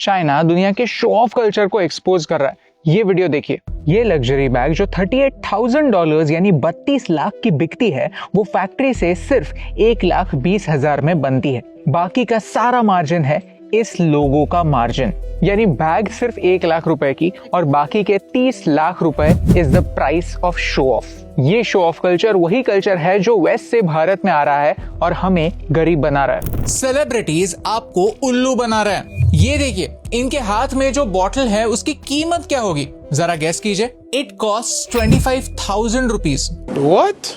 China दुनिया के show off culture को एक्सपोज कर रहा है। ये वीडियो देखिए। ये लग्जरी बैग जो $38,000 यानी 32 लाख की बिकती है, वो फैक्ट्री से सिर्फ 1,20,000 में बनती है। बाकी का सारा मार्जिन है इस लोगों का मार्जिन, यानी बैग सिर्फ 1 लाख रुपए की और बाकी के 30 लाख रुपए is the price of show off. ये शो ऑफ कल्चर वही कल्चर है जो वेस्ट से भारत में आ रहा है और हमें गरीब बना रहा है। सेलिब्रिटीज आपको उल्लू बना रहे हैं। ये देखिए, इनके हाथ में जो बॉटल है उसकी कीमत क्या होगी, जरा गेस कीजिए। It cost 25,000 rupees. What?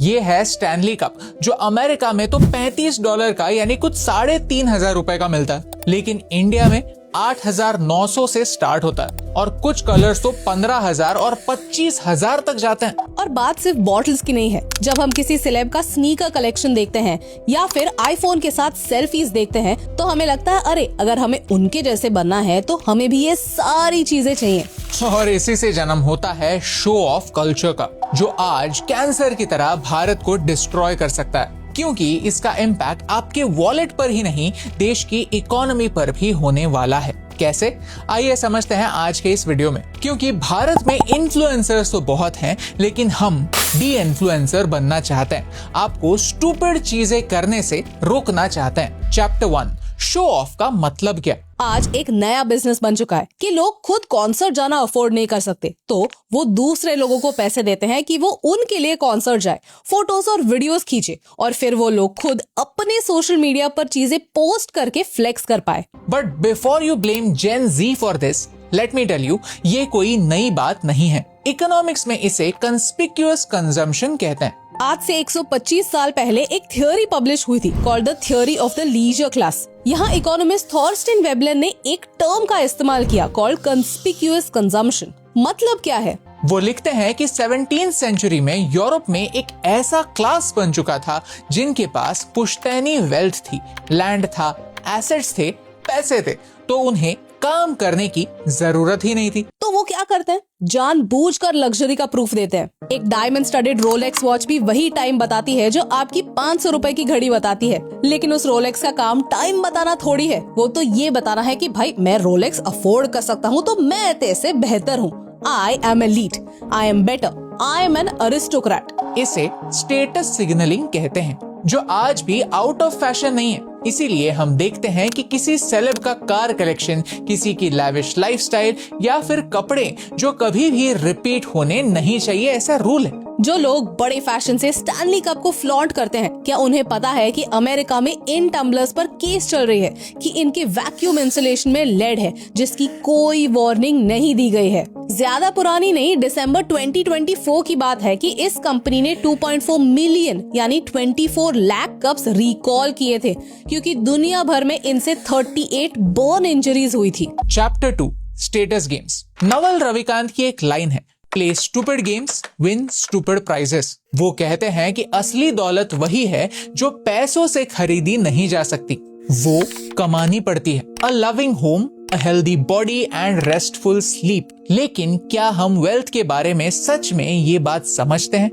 ये है स्टैनली कप, जो अमेरिका में तो $35 का यानी कुछ 3,500 रुपए का मिलता है, लेकिन इंडिया में 8,900 से स्टार्ट होता है और कुछ कलर्स तो 15,000 और 25,000 तक जाते हैं। और बात सिर्फ बॉटल्स की नहीं है। जब हम किसी सेलेब का स्नीकर कलेक्शन देखते हैं या फिर आईफोन के साथ सेल्फीज देखते हैं तो हमें लगता है अरे अगर हमें उनके जैसे बनना है तो हमें भी ये सारी चीजें चाहिए। और इसी से जन्म होता है शो ऑफ कल्चर का, जो आज कैंसर की तरह भारत को डिस्ट्रॉय कर सकता है, क्योंकि इसका इम्पैक्ट आपके वॉलेट पर ही नहीं देश की इकोनॉमी पर भी होने वाला है। कैसे, आइए समझते हैं आज के इस वीडियो में। क्योंकि भारत में इन्फ्लुएंसर्स तो बहुत हैं, लेकिन हम डी इन्फ्लुएंसर बनना चाहते हैं, आपको स्टूपिड चीजें करने से रोकना चाहते हैं। चैप्टर 1, शो ऑफ का मतलब क्या। आज एक नया बिजनेस बन चुका है कि लोग खुद कॉन्सर्ट जाना अफोर्ड नहीं कर सकते, तो वो दूसरे लोगों को पैसे देते हैं कि वो उनके लिए कॉन्सर्ट जाए, फोटोज और वीडियोस खींचे और फिर वो लोग खुद अपने सोशल मीडिया पर चीजें पोस्ट करके फ्लेक्स कर पाए। But before you blame Gen Z for this, let me tell you, ये कोई नई बात नहीं है। इकोनॉमिक्स में इसे कंस्पिक्यूअस कंजम्पशन कहते हैं। आज से 125 साल पहले एक थ्योरी पब्लिश हुई थी called the theory of the leisure class. यहाँ इकोनॉमिस्ट थॉर्स्टेन वेबलर ने एक टर्म का इस्तेमाल किया कॉल्ड कंस्पिक्यूअस कंजम्पशन। मतलब क्या है? वो लिखते हैं कि 17th सेंचुरी में यूरोप में एक ऐसा क्लास बन चुका था जिनके पास पुश्तैनी वेल्थ थी, लैंड था, एसेट्स थे, पैसे थे, तो उन्हें काम करने की जरूरत ही नहीं थी। तो वो क्या करते हैं? जानबूझकर लग्जरी का प्रूफ देते हैं। एक डायमंड स्टडेड रोलेक्स वॉच भी वही टाइम बताती है जो आपकी 500 रुपए की घड़ी बताती है, लेकिन उस रोलेक्स का काम टाइम बताना थोड़ी है। वो तो ये बताना है कि भाई मैं रोलेक्स अफोर्ड कर सकता हूँ तो मैं तेरे से बेहतर हूँ। I am elite, I am better, I am an aristocrat। इसे स्टेटस सिग्नलिंग कहते हैं, जो आज भी आउट ऑफ फैशन नहीं है। इसीलिए हम देखते हैं कि किसी सेलेब का कार कलेक्शन, किसी की लैविश लाइफस्टाइल या फिर कपड़े जो कभी भी रिपीट होने नहीं चाहिए, ऐसा रूल है। जो लोग बड़े फैशन से स्टैनली कप को फ्लॉन्ट करते हैं, क्या उन्हें पता है कि अमेरिका में इन टम्बलर्स पर केस चल रही है कि इनके वैक्यूम इंसुलेशन में लेड है, जिसकी कोई वार्निंग नहीं दी गई है। ज्यादा पुरानी नहीं, दिसंबर 2024 की बात है कि इस कंपनी ने 2.4 मिलियन यानी 24 लाख कप्स रिकॉल किए थे, क्योंकि दुनिया भर में इनसे 38 बर्न इंजरीज हुई थी। Chapter 2, status games. Naval Ravikant की एक लाइन है, play stupid games, win stupid prizes. वो कहते हैं कि असली दौलत वही है जो पैसों से खरीदी नहीं जा सकती, वो कमानी पड़ती है। A loving home, a healthy body and restful sleep. लेकिन क्या हम वेल्थ के बारे में सच में ये बात समझते हैं?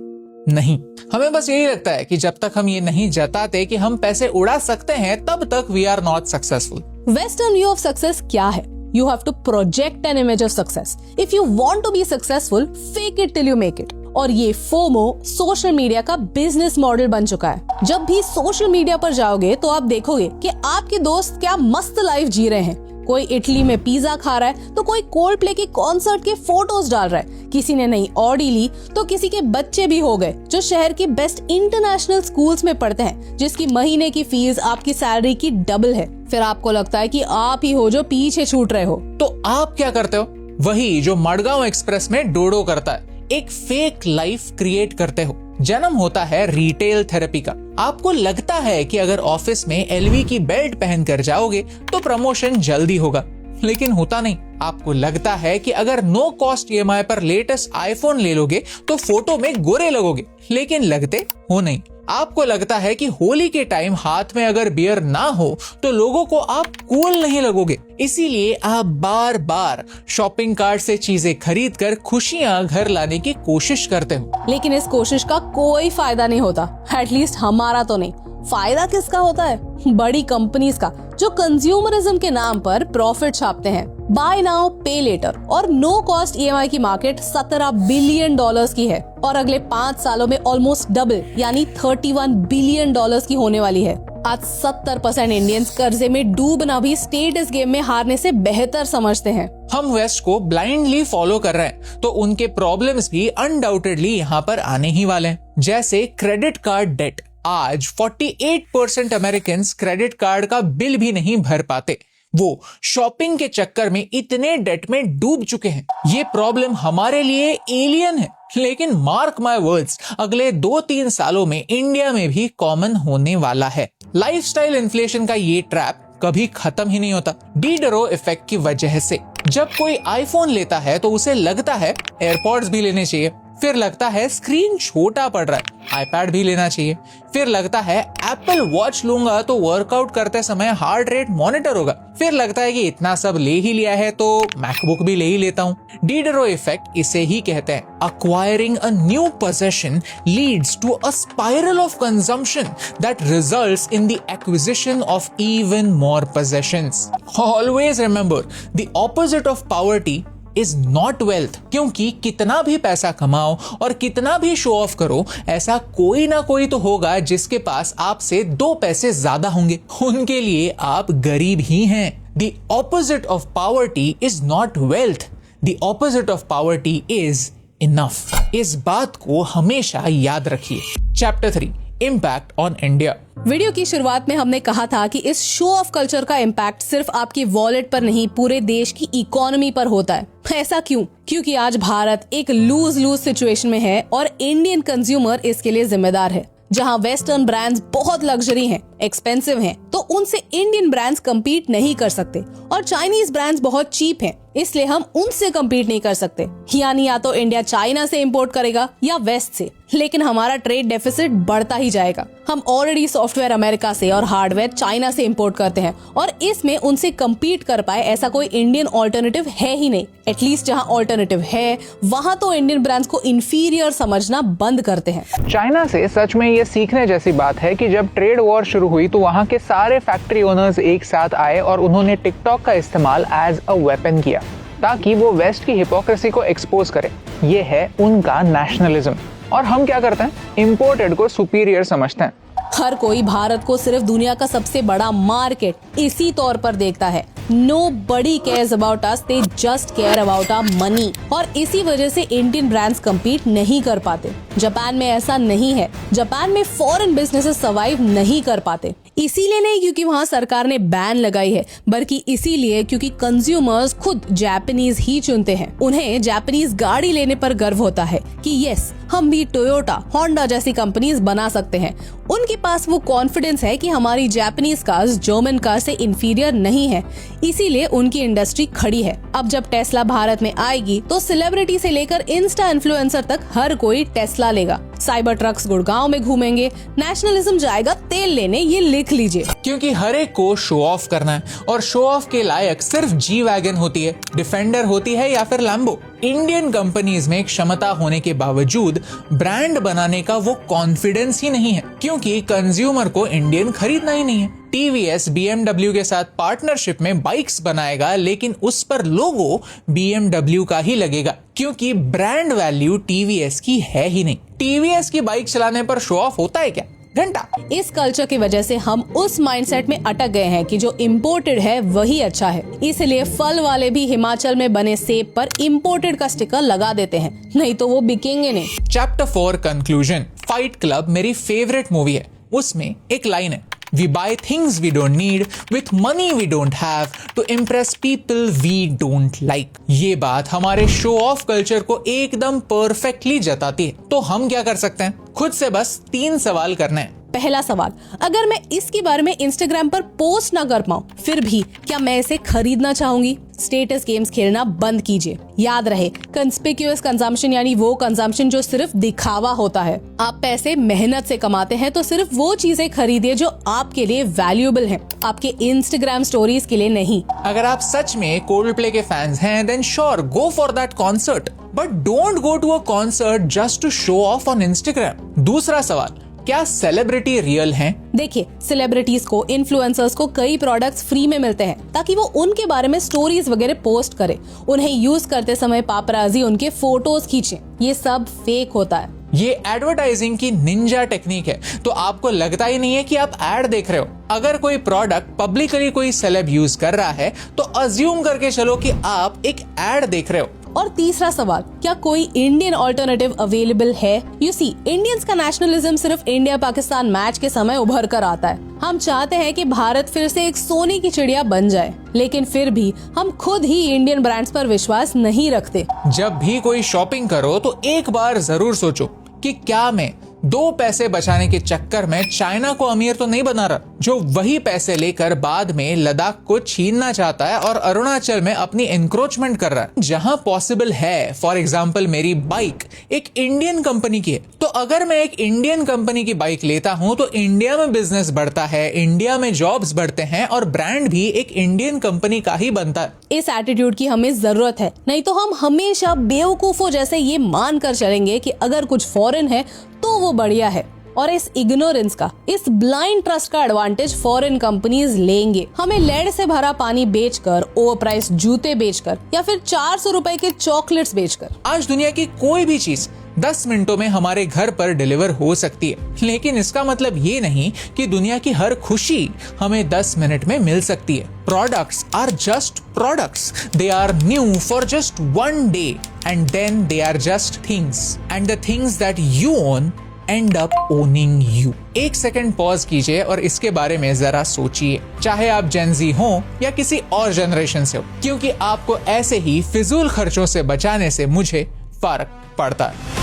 नहीं। हमें बस यही लगता है कि जब तक हम ये नहीं जताते कि हम पैसे उड़ा सकते हैं, तब तक we are not successful. Western view of success क्या है? You have to project an image of success. If you want to be successful, fake it till you make it. और ये फोमो सोशल मीडिया का business model बन चुका है। जब भी सोशल मीडिया पर जाओगे तो आप देखोगे कि आपके दोस्त क्या मस्त लाइफ जी रहे हैं। कोई इटली में पिज्जा खा रहा है तो कोई कोल्ड प्ले के कॉन्सर्ट के फोटोज डाल रहा है। किसी ने नई ऑडी ली तो किसी के बच्चे भी हो गए जो शहर के बेस्ट इंटरनेशनल स्कूल्स में पढ़ते हैं, जिसकी महीने की फीस आपकी सैलरी की डबल है। फिर आपको लगता है कि आप ही हो जो पीछे छूट रहे हो। तो आप क्या करते हो? वही जो मडगांव एक्सप्रेस में डोडो करता है, एक फेक लाइफ क्रिएट करते हो। जन्म होता है रिटेल थेरेपी का। आपको लगता है कि अगर ऑफिस में एलवी की बेल्ट पहनकर जाओगे तो प्रमोशन जल्दी होगा, लेकिन होता नहीं। आपको लगता है कि अगर नो कॉस्ट ईएमआई पर लेटेस्ट आईफोन ले लोगे तो फोटो में गोरे लगोगे, लेकिन लगते हो नहीं। आपको लगता है कि होली के टाइम हाथ में अगर बियर ना हो तो लोगों को आप कूल नहीं लगोगे, इसीलिए आप बार बार शॉपिंग कार्ट से चीजें खरीद कर खुशियां घर लाने की कोशिश करते हो। लेकिन इस कोशिश का कोई फायदा नहीं होता, एटलीस्ट हमारा तो नहीं। फायदा किसका होता है? बड़ी कंपनीज का, जो कंज्यूमरिज्म के नाम पर प्रॉफिट छापते हैं। बाय नाउ पे लेटर और नो कॉस्ट EMI की मार्केट $17 बिलियन की है और अगले 5 सालों में ऑलमोस्ट डबल यानी $31 बिलियन की होने वाली है। आज 70% इंडियंस कर्जे में डूबना भी स्टेटस गेम में हारने से बेहतर समझते हैं। हम वेस्ट को ब्लाइंडली फॉलो कर रहे हैं तो उनके प्रॉब्लम्स भी अनडाउटेडली यहाँ पर आने ही वाले हैं। जैसे क्रेडिट कार्ड डेट। आज 48% अमेरिकन क्रेडिट कार्ड का बिल भी नहीं भर पाते। वो शॉपिंग के चक्कर में इतने डेट में डूब चुके हैं। ये प्रॉब्लम हमारे लिए एलियन है, लेकिन मार्क माय वर्ड्स, अगले 2-3 सालों में इंडिया में भी कॉमन होने वाला है। लाइफस्टाइल इन्फ्लेशन का ये ट्रैप कभी खत्म ही नहीं होता। डिडरो इफेक्ट की वजह से जब कोई आईफोन लेता है तो उसे लगता है एयरपॉड्स भी लेने चाहिए, फिर लगता है स्क्रीन छोटा पड़ रहा है, आईपैड भी लेना चाहिए, फिर लगता है एप्पल वॉच लूंगा तो वर्कआउट करते समय हार्ट रेट मॉनिटर होगा, फिर लगता है कि इतना सब ले ही लिया है तो मैकबुक भी ले ही लेता हूँ। डिडरो इफेक्ट इसे ही कहते हैं। Acquiring a new possession leads to a spiral of consumption that results in the acquisition of even more possessions. Always remember the opposite of poverty is not wealth, क्योंकि कितना भी पैसा कमाओ और कितना भी शो ऑफ करो, ऐसा कोई ना कोई तो होगा जिसके पास आपसे 2 पैसे ज्यादा होंगे, उनके लिए आप गरीब ही हैं। The opposite of poverty is not wealth, the opposite of poverty is enough. इस बात को हमेशा याद रखिए। Chapter 3, impact on India. Video की शुरुआत में हमने कहा था कि इस शो ऑफ कल्चर का इम्पैक्ट सिर्फ आपकी वॉलेट पर नहीं, पूरे देश की इकोनॉमी पर होता है। ऐसा क्यों? क्योंकि आज भारत एक लूज लूज सिचुएशन में है और इंडियन कंज्यूमर इसके लिए जिम्मेदार है। जहां वेस्टर्न ब्रांड्स बहुत लग्जरी हैं, एक्सपेंसिव हैं, तो उनसे इंडियन ब्रांड्स compete नहीं कर सकते और चाइनीज ब्रांड्स बहुत चीप हैं, इसलिए हम उनसे compete नहीं कर सकते। यानी या तो इंडिया चाइना से इंपोर्ट करेगा या वेस्ट से, लेकिन हमारा ट्रेड डेफिसिट बढ़ता ही जाएगा। हम ऑलरेडी सॉफ्टवेयर अमेरिका से और हार्डवेयर चाइना से इंपोर्ट करते हैं और इसमें उनसे compete कर पाए ऐसा कोई इंडियन ऑल्टरनेटिव है ही नहीं। एटलीस्ट जहां ऑल्टरनेटिव है वहां तो इंडियन ब्रांड्स को इंफीरियर समझना बंद करते हैं। चाइना से सच में ये सीखने जैसी बात है कि जब ट्रेड वॉर शुरू हुई तो वहाँ के सारे फैक्ट्री ओनर्स एक साथ आए और उन्होंने टिकटॉक का इस्तेमाल एज अ वेपन किया ताकि वो वेस्ट की हिपोक्रेसी को एक्सपोज करें। ये है उनका नेशनलिज्म। और हम क्या करते हैं? इम्पोर्टेड को सुपीरियर समझते हैं। हर कोई भारत को सिर्फ दुनिया का सबसे बड़ा मार्केट इसी तौर पर देखता है। Nobody cares about us, they just care about our money। और इसी वजह से इंडियन ब्रांड्स compete नहीं कर पाते। जापान में ऐसा नहीं है। जापान में फॉरेन बिजनेसेस सर्वाइव नहीं कर पाते। इसीलिए नहीं क्योंकि वहाँ सरकार ने बैन लगाई है, बल्कि इसीलिए क्योंकि कंज्यूमर्स खुद जापानीज ही चुनते हैं। उन्हें जापानीज गाड़ी लेने पर गर्व होता है कि यस, हम भी टोयोटा, होंडा जैसी कंपनीज बना सकते हैं। उनके पास वो कॉन्फिडेंस है कि हमारी जापानीज कार्स जर्मन कार से इंफीरियर नहीं है, इसीलिए उनकी इंडस्ट्री खड़ी है। अब जब टेस्ला भारत में आएगी तो सेलिब्रिटी से लेकर इंस्टा इन्फ्लुएंसर तक हर कोई टेस्ला लेगा। साइबर ट्रक्स गुड़गांव में घूमेंगे, नेशनलिज्म जाएगा तेल लेने, ये लिख लीजिए। क्योंकि हर एक को शो ऑफ करना है और शो ऑफ के लायक सिर्फ जी वैगन होती है, डिफेंडर होती है या फिर लैम्बो। इंडियन कंपनीज में क्षमता होने के बावजूद ब्रांड बनाने का वो कॉन्फिडेंस ही नहीं है, क्योंकि कंज्यूमर को इंडियन खरीदना ही नहीं है। टीवीएस BMW के साथ पार्टनरशिप में बाइक्स बनाएगा, लेकिन उस पर लोगो BMW का ही लगेगा, क्योंकि ब्रांड वैल्यू टीवीएस की है ही नहीं। टीवीएस की बाइक चलाने पर शो ऑफ होता है क्या? घंटा। इस कल्चर की वजह से हम उस माइंडसेट में अटक गए हैं कि जो इम्पोर्टेड है वही अच्छा है। इसलिए फल वाले भी हिमाचल में बने सेब पर इम्पोर्टेड का स्टिकर लगा देते हैं, नहीं तो वो बिकेंगे नहीं। Chapter 4 conclusion. फाइट क्लब मेरी फेवरेट मूवी है। उसमें एक लाइन है, We buy things we don't need with money we don't have to impress people we don't like। ये बात हमारे शो ऑफ कल्चर को एकदम परफेक्टली जताती है। तो हम क्या कर सकते हैं? खुद से बस 3 सवाल करने हैं। पहला सवाल, अगर मैं इसके बारे में इंस्टाग्राम पर पोस्ट ना कर पाऊँ, फिर भी क्या मैं इसे खरीदना चाहूंगी? स्टेटस गेम्स खेलना बंद कीजिए। याद रहे, कंस्पिक्यूअस कंजम्पशन यानी वो कंजम्पशन जो सिर्फ दिखावा होता है। आप पैसे मेहनत से कमाते हैं तो सिर्फ वो चीजें खरीदिए जो आपके लिए वैल्यूएबल हैं, आपके इंस्टाग्राम स्टोरीज के लिए नहीं। अगर आप सच में कोल्डप्ले के फैंस हैं, then sure go for that concert, but don't go to a concert just to show off on Instagram. दूसरा सवाल, क्या सेलिब्रिटी रियल हैं? देखिए, सेलिब्रिटीज को, इन्फ्लुएंसर्स को कई प्रोडक्ट्स फ्री में मिलते हैं ताकि वो उनके बारे में स्टोरीज वगैरह पोस्ट करे। उन्हें यूज करते समय पापराजी उनके फोटोज खींचे। ये सब फेक होता है। ये एडवर्टाइजिंग की निंजा टेक्निक है। तो आपको लगता ही नहीं है कि आप एड देख रहे हो। अगर कोई प्रोडक्ट पब्लिकली कोई सेलेब यूज कर रहा है तो अज्यूम करके चलो कि आप एक एड देख रहे हो। और तीसरा सवाल, क्या कोई इंडियन ऑल्टरनेटिव अवेलेबल है? यू सी, इंडियंस का नेशनलिज्म सिर्फ इंडिया पाकिस्तान मैच के समय उभर कर आता है। हम चाहते हैं कि भारत फिर से एक सोने की चिड़िया बन जाए, लेकिन फिर भी हम खुद ही इंडियन ब्रांड्स पर विश्वास नहीं रखते। जब भी कोई शॉपिंग करो तो एक बार जरूर सोचो कि क्या मैं 2 पैसे बचाने के चक्कर में चाइना को अमीर तो नहीं बना रहा, जो वही पैसे लेकर बाद में लद्दाख को छीनना चाहता है और अरुणाचल में अपनी एनक्रोचमेंट कर रहा है। जहां पॉसिबल है, फॉर एग्जांपल मेरी बाइक एक इंडियन कंपनी की है, तो अगर मैं एक इंडियन कंपनी की बाइक लेता हूं तो इंडिया में बिजनेस बढ़ता है, इंडिया में जॉब्स बढ़ते हैं और ब्रांड भी एक इंडियन कंपनी का ही बनता है। इस एटीट्यूड की हमें जरूरत है, नहीं तो हम हमेशा बेवकूफों जैसे ये मान कर चलेंगे कि अगर कुछ फॉरेन है तो वो बढ़िया है। और इस इग्नोरेंस का, इस ब्लाइंड ट्रस्ट का एडवांटेज फॉरेन कंपनीज लेंगे। हमें लेड से भरा पानी बेचकर, ओवर प्राइस जूते बेचकर या फिर 400 रुपए के चॉकलेट्स बेचकर। आज दुनिया की कोई भी चीज 10 मिनटों में हमारे घर पर डिलीवर हो सकती है, लेकिन इसका मतलब ये नहीं कि दुनिया की हर खुशी हमें 10 मिनट में मिल सकती है। Products are just products. They are new for just one day and then they are just things. And the things that you own end up owning you. एक सेकंड पॉज कीजिए और इसके बारे में जरा सोचिए, चाहे आप जेनजी हो या किसी और जनरेशन से हो, क्योंकि आपको ऐसे ही फिजूल खर्चों से बचाने से मुझे फर्क पड़ता है।